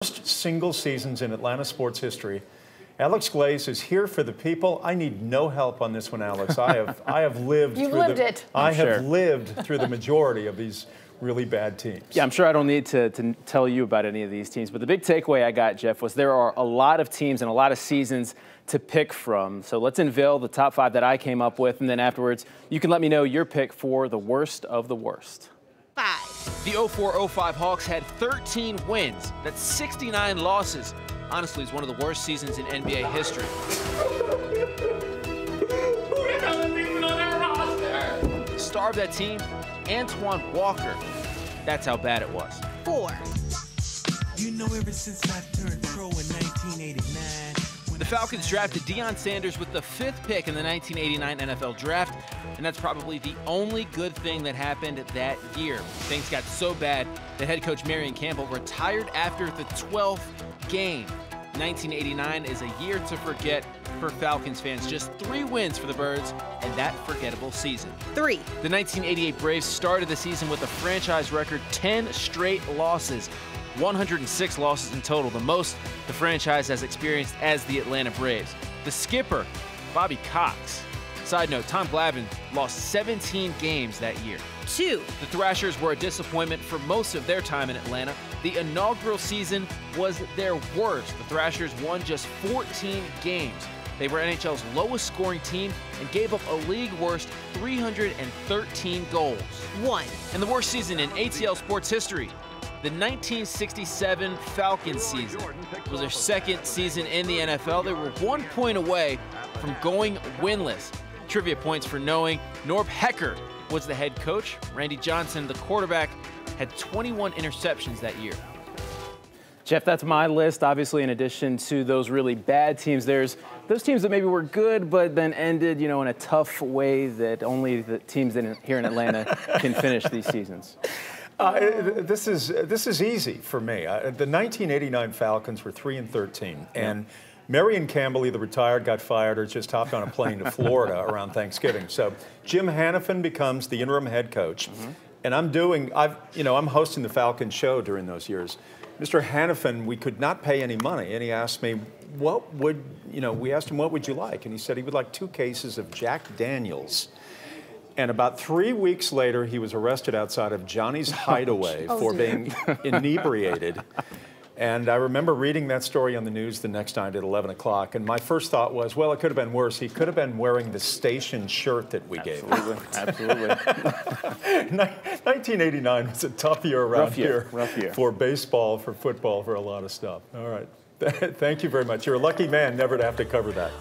First single seasons in Atlanta sports history. Alex Glaze is here for the people. I need no help on this one, Alex. I have lived You've through lived it. I have lived through the majority of these really bad teams. Yeah, I'm sure I don't need to tell you about any of these teams, but the big takeaway I got, Jeff, was there are a lot of teams and a lot of seasons to pick from. So let's unveil the top 5 that I came up with, and then afterwards you can let me know your pick for the worst of the worst. 5. The 04-05 Hawks had 13 wins. That's 69 losses. Honestly, it's one of the worst seasons in NBA history. The star of that team, Antoine Walker. That's how bad it was. 4. You know, ever since I turned pro in 1989. The Falcons drafted Deion Sanders with the 5th pick in the 1989 NFL Draft, and that's probably the only good thing that happened that year. Things got so bad that head coach Marion Campbell retired after the 12th game. 1989 is a year to forget for Falcons fans. Just 3 wins for the Birds in that forgettable season. 3. The 1988 Braves started the season with a franchise record 10 straight losses. 106 losses in total, the most the franchise has experienced as the Atlanta Braves. The skipper, Bobby Cox. Side note, Tom Glavine lost 17 games that year. 2. The Thrashers were a disappointment for most of their time in Atlanta. The inaugural season was their worst. The Thrashers won just 14 games. They were NHL's lowest scoring team and gave up a league worst 313 goals. 1. And the worst season in ATL sports history. The 1967 Falcons season was their second season in the NFL. They were 1 point away from going winless. Trivia points for knowing Norb Hecker was the head coach. Randy Johnson, the quarterback, had 21 interceptions that year. Jeff, that's my list. Obviously, in addition to those really bad teams, there's those teams that maybe were good but then ended, in a tough way that only the teams here in Atlanta can finish these seasons. This is easy for me. The 1989 Falcons were 3-13, and Marion Campbell, either retired, got fired, or just hopped on a plane to Florida around Thanksgiving. So Jim Hanifin becomes the interim head coach, and I'm hosting the Falcons show during those years. Mr. Hanifin, we could not pay any money, and he asked me, we asked him, what would you like? And he said he would like 2 cases of Jack Daniels. And about 3 weeks later, he was arrested outside of Johnny's Hideaway for being inebriated. And I remember reading that story on the news the next night at 11 o'clock. And my first thought was, well, it could have been worse. He could have been wearing the station shirt that we gave him. Absolutely. 1989 was a tough year around here. Rough year. For baseball, for football, for a lot of stuff. All right. Thank you very much. You're a lucky man never to have to cover that.